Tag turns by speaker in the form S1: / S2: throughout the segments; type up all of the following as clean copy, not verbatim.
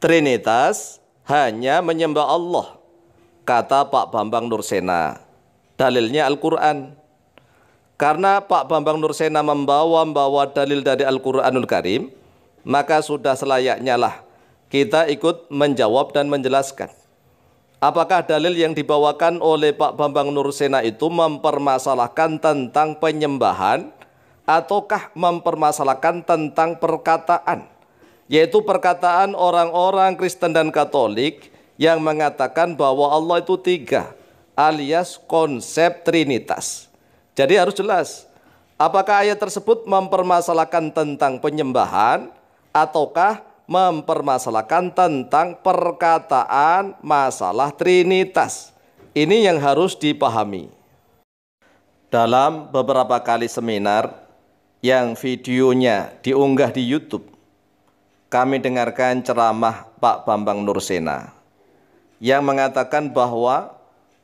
S1: Trinitas hanya menyembah Allah, kata Pak Bambang Nursena. Dalilnya Al-Quran. Karena Pak Bambang Nursena membawa dalil dari Al-Quranul Karim, maka sudah selayaknya lah kita ikut menjawab dan menjelaskan. Apakah dalil yang dibawakan oleh Pak Bambang Nursena itu mempermasalahkan tentang penyembahan ataukah mempermasalahkan tentang perkataan, yaitu perkataan orang-orang Kristen dan Katolik yang mengatakan bahwa Allah itu tiga, alias konsep Trinitas. Jadi harus jelas, apakah ayat tersebut mempermasalahkan tentang penyembahan ataukah mempermasalahkan tentang perkataan masalah Trinitas. Ini yang harus dipahami. Dalam beberapa kali seminar yang videonya diunggah di YouTube, kami dengarkan ceramah Pak Bambang Nursena yang mengatakan bahwa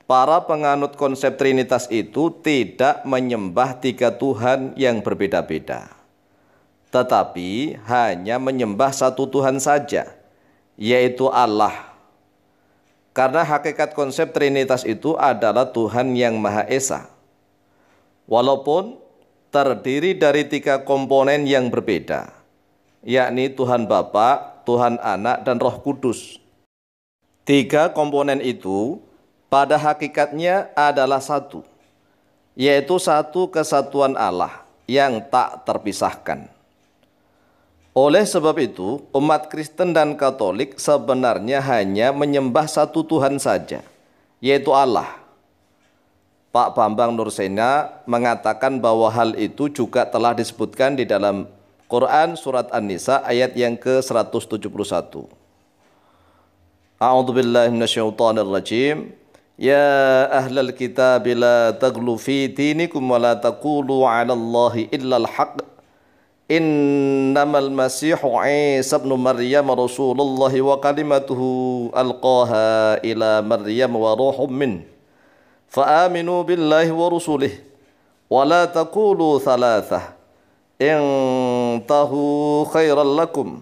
S1: para penganut konsep Trinitas itu tidak menyembah tiga Tuhan yang berbeda-beda, tetapi hanya menyembah satu Tuhan saja, yaitu Allah. Karena hakikat konsep Trinitas itu adalah Tuhan yang Maha Esa, walaupun terdiri dari tiga komponen yang berbeda, yakni Tuhan Bapa, Tuhan Anak, dan Roh Kudus. Tiga komponen itu pada hakikatnya adalah satu, yaitu satu kesatuan Allah yang tak terpisahkan. Oleh sebab itu, umat Kristen dan Katolik sebenarnya hanya menyembah satu Tuhan saja, yaitu Allah. Pak Bambang Nursena mengatakan bahwa hal itu juga telah disebutkan di dalam Quran surat An-Nisa ayat yang ke-171. A'udzubillahi minasyaitonirrajim. Ya ahlal kitab la taghlu fi dinikum wa la taqulu 'ala Allahi illa al-haq. Innamal masihu Isa ibn Maryam rasulullah wa kalimatuhu alqaha ila Maryam wa ruhum min. Fa aminu billahi wa rusulihi wa la taqulu thalathah. Intahu khairan lakum.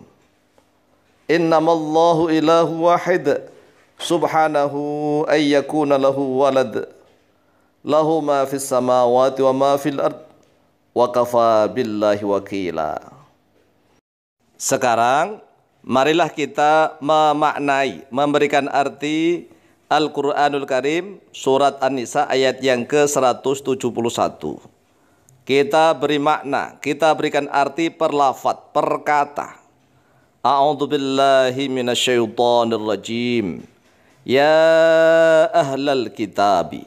S1: Innamallahu ilahu wahid. Subhanahu ayyakuna lahu walad, lahu ma fis samawati wa ma fil ard, wa kafa billahi wakila. Sekarang marilah kita memaknai, memberikan arti Al-Quranul Karim surat An-Nisa ayat yang ke-171. Kita beri makna, kita berikan arti per lafaz, per kata. A'udzubillahi minasyaitonirrajim. Ya ahlal kitabi,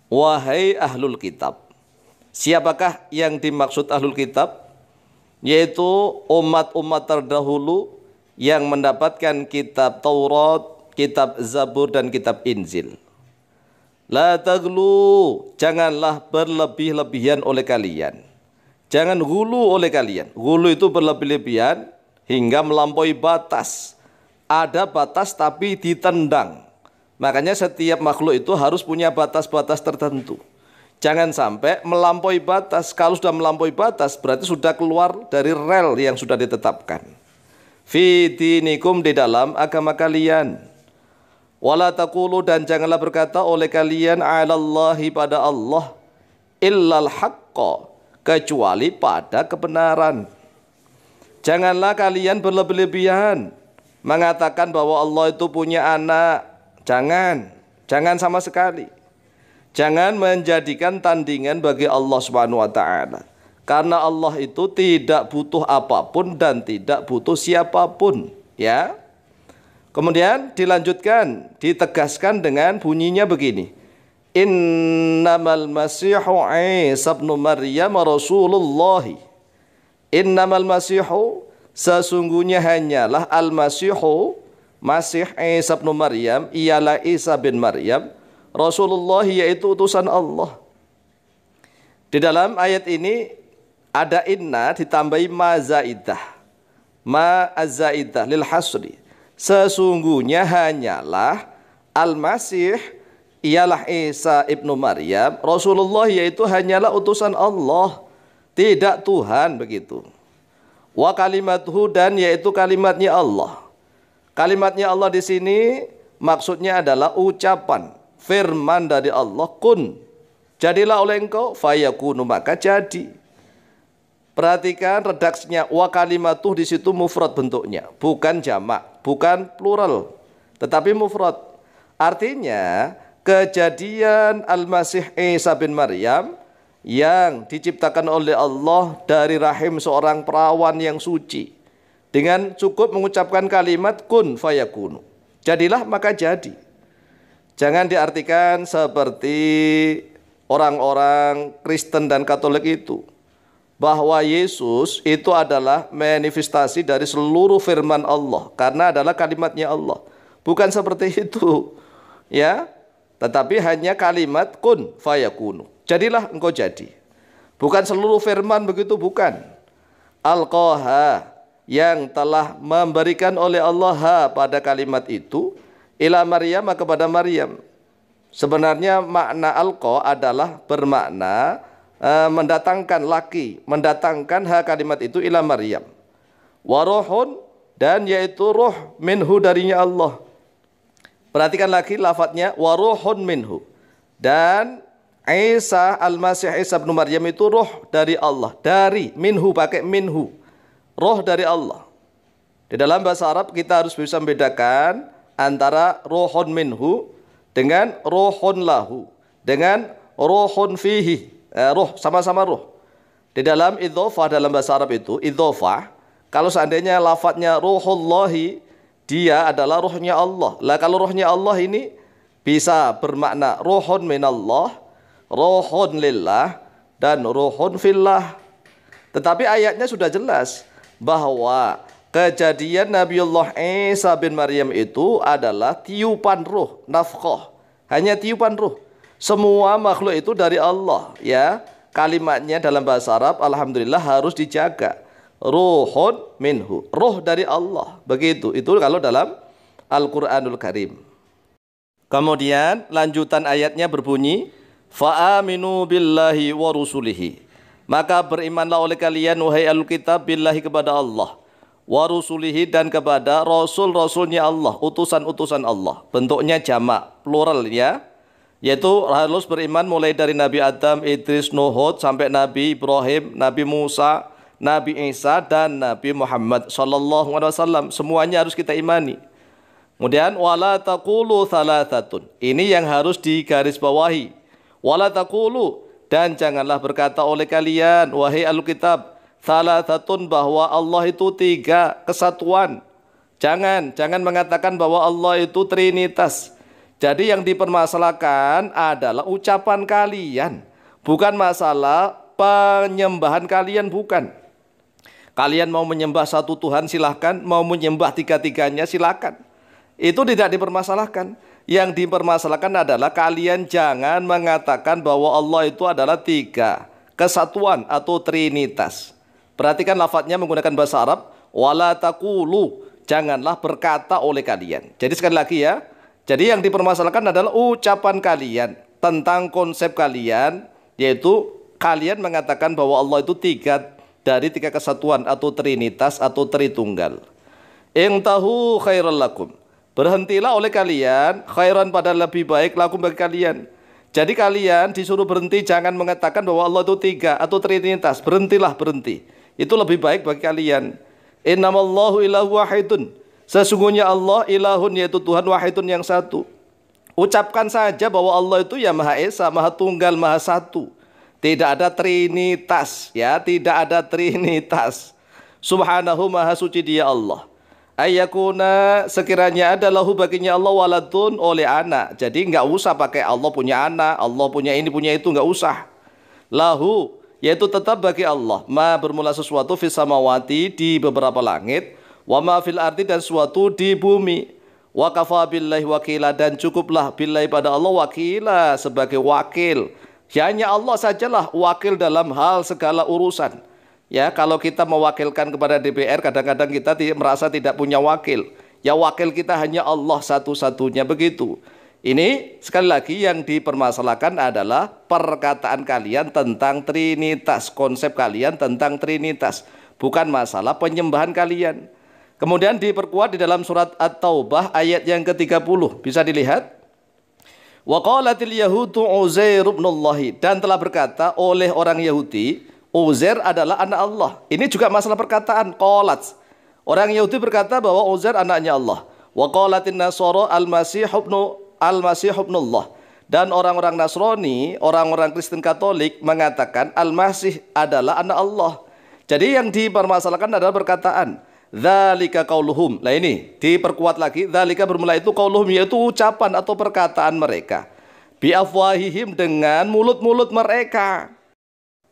S1: wahai ahlul kitab. Siapakah yang dimaksud ahlul kitab? Yaitu umat-umat terdahulu yang mendapatkan kitab Taurat, kitab Zabur, dan kitab Injil. La taglu, janganlah berlebih-lebihan oleh kalian. Jangan gulu oleh kalian. Gulu itu berlebih-lebihan hingga melampaui batas. Ada batas tapi ditendang. Makanya setiap makhluk itu harus punya batas-batas tertentu. Jangan sampai melampaui batas. Kalau sudah melampaui batas berarti sudah keluar dari rel yang sudah ditetapkan. Fi dinikum, di dalam agama kalian. Wala taqulu, dan janganlah berkata oleh kalian 'alallahi, pada Allah, illal haqqa, kecuali pada kebenaran. Janganlah kalian berlebih-lebihan mengatakan bahwa Allah itu punya anak. Jangan sama sekali. Jangan menjadikan tandingan bagi Allah Subhanahu wa taala. Karena Allah itu tidak butuh apapun dan tidak butuh siapapun, ya. Kemudian dilanjutkan, ditegaskan dengan bunyinya begini. Innamal masihu Isa ibn Maryam rasulullah. Innamal masihu, sesungguhnya hanyalah al-masihu, Masih Isa bin Maryam, ialah Isa bin Maryam, Rasulullah, yaitu utusan Allah. Di dalam ayat ini ada inna ditambahi ma zaidah. Ma az-zaidah lil hasri. Sesungguhnya hanyalah al-Masih, ialah Isa ibnu Maryam, Rasulullah, yaitu hanyalah utusan Allah, tidak Tuhan, begitu. Wa kalimatuhu, dan yaitu kalimatnya Allah. Kalimatnya Allah di sini maksudnya adalah ucapan firman dari Allah, kun, jadilah oleh engkau, fayakunu, maka jadi. Perhatikan redaksinya, wa kalimatuh di situ mufrad bentuknya, bukan jamak, bukan plural, tetapi mufrad. Artinya kejadian Al-Masih Isa bin Maryam yang diciptakan oleh Allah dari rahim seorang perawan yang suci, dengan cukup mengucapkan kalimat kun fayakunu, jadilah maka jadi. Jangan diartikan seperti orang-orang Kristen dan Katolik itu, bahwa Yesus itu adalah manifestasi dari seluruh firman Allah karena adalah kalimatnya Allah. Bukan seperti itu, ya. Tetapi hanya kalimat kun fayakunu, jadilah engkau jadi. Bukan seluruh firman begitu, bukan. Alqaha, yang telah memberikan oleh Allah ha pada kalimat itu, ila Maryam, kepada Maryam. Sebenarnya makna alqa adalah bermakna mendatangkan laki, mendatangkan ha kalimat itu ila Maryam. Warohun, dan yaitu roh minhu, darinya Allah. Perhatikan lagi lafadznya, warohun minhu. Dan Isa Al-Masih Isa bin Maryam itu roh dari Allah, dari minhu, pakai minhu, roh dari Allah. Di dalam bahasa Arab kita harus bisa membedakan antara rohun minhu dengan rohun lahu, dengan rohun fihi. Roh, sama-sama roh. Di dalam idhofah, dalam bahasa Arab itu idhofah, kalau seandainya lafadznya ruhullahi, dia adalah rohnya Allah. Lah kalau rohnya Allah ini bisa bermakna rohun minallah, rohun lillah, dan rohun fillah. Tetapi ayatnya sudah jelas bahwa kejadian Nabiullah Isa bin Maryam itu adalah tiupan roh, nafkah, hanya tiupan roh. Semua makhluk itu dari Allah, ya. Kalimatnya dalam bahasa Arab alhamdulillah harus dijaga. Ruhun minhu, roh dari Allah. Begitu. Itu kalau dalam Al-Qur'anul Karim. Kemudian lanjutan ayatnya berbunyi, fa'aminu billahi wa rusulihi. Maka berimanlah oleh kalian wahai Alkitab billahi, kepada Allah, wa rusulihi, dan kepada rasul-rasulnya Allah, utusan-utusan Allah. Bentuknya jamak, plural, ya. Yaitu harus beriman mulai dari Nabi Adam, Idris, Nuh, Hud, sampai Nabi Ibrahim, Nabi Musa, Nabi Isa, dan Nabi Muhammad sallallahu alaihi wasallam. Semuanya harus kita imani. Kemudian wala taqulu thalathatun. Ini yang harus digarisbawahi. Wala taqulu, dan janganlah berkata oleh kalian wahai Alkitab, thalathatun, bahwa Allah itu tiga, kesatuan. Jangan mengatakan bahwa Allah itu trinitas. Jadi yang dipermasalahkan adalah ucapan kalian, bukan masalah penyembahan kalian, bukan. Kalian mau menyembah satu Tuhan silahkan, mau menyembah tiga-tiganya silahkan. Itu tidak dipermasalahkan. Yang dipermasalahkan adalah kalian jangan mengatakan bahwa Allah itu adalah tiga, kesatuan atau trinitas. Perhatikan lafadznya menggunakan bahasa Arab, wala taqulu, janganlah berkata oleh kalian. Jadi sekali lagi ya, jadi yang dipermasalahkan adalah ucapan kalian tentang konsep kalian, yaitu kalian mengatakan bahwa Allah itu tiga, dari tiga kesatuan atau trinitas atau tritunggal. Intahu khairal lakum, berhentilah oleh kalian, khairan, pada lebih baik, lakum, bagi kalian. Jadi kalian disuruh berhenti, jangan mengatakan bahwa Allah itu tiga atau trinitas. Berhenti. Itu lebih baik bagi kalian. Innamallahu ilahu wahidun, sesungguhnya Allah ilahun, yaitu Tuhan, wahidun, yang satu. Ucapkan saja bahwa Allah itu ya Maha Esa, Maha Tunggal, Maha Satu. Tidak ada trinitas, ya, tidak ada trinitas. Subhanahu, Maha Suci Dia Allah. Ayyakuna, sekiranya ada lahu baginya Allah waladun, oleh anak. Jadi nggak usah pakai Allah punya anak, Allah punya ini, punya itu, nggak usah. Lahu, yaitu tetap bagi Allah, ma bermula sesuatu fis samawati, di beberapa langit, wa ma fil ardi, dan suatu di bumi. Wa kafa billahi wakila, dan cukuplah billahi, pada Allah, wakila, sebagai wakil. Hanya Allah sajalah wakil dalam hal segala urusan. Ya, kalau kita mewakilkan kepada DPR, kadang-kadang kita merasa tidak punya wakil. Ya, wakil kita hanya Allah satu-satunya, begitu. Ini sekali lagi yang dipermasalahkan adalah perkataan kalian tentang trinitas, konsep kalian tentang trinitas, bukan masalah penyembahan kalian. Kemudian diperkuat di dalam surat At-Taubah ayat yang ke-30. Bisa dilihat. Wa qalatil yahudu Uzair ibnullah, dan telah berkata oleh orang Yahudi, Uzair adalah anak Allah. Ini juga masalah perkataan, qalat. Orang Yahudi berkata bahwa Uzair anaknya Allah. Wa qalatin nasara al-masih ibnullah. Dan orang-orang Nasrani, orang-orang Kristen Katolik mengatakan Al-Masih adalah anak Allah. Jadi yang dipermasalahkan adalah perkataan dzalika qauluhum. Nah ini diperkuat lagi, dzalika bermula itu qauluhum, yaitu ucapan atau perkataan mereka. Bi afwahihim, dengan mulut-mulut mereka.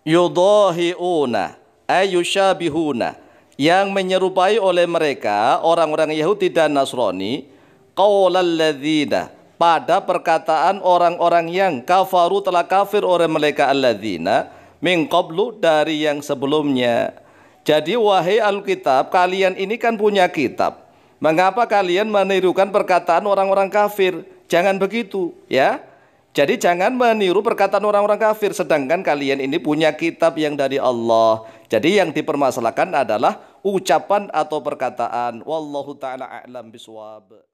S1: Yudahiuna ayusyabihuna, yang menyerupai oleh mereka orang-orang Yahudi dan Nasrani qaulal ladzina, pada perkataan orang-orang yang kafaru, telah kafir oleh mereka, alladzina min qablu, dari yang sebelumnya. Jadi wahai Alkitab, kalian ini kan punya kitab. Mengapa kalian menirukan perkataan orang-orang kafir? Jangan begitu, ya. Jadi jangan meniru perkataan orang-orang kafir, sedangkan kalian ini punya kitab yang dari Allah. Jadi yang dipermasalahkan adalah ucapan atau perkataan. Wallahu ta'ala a'lam bishawab.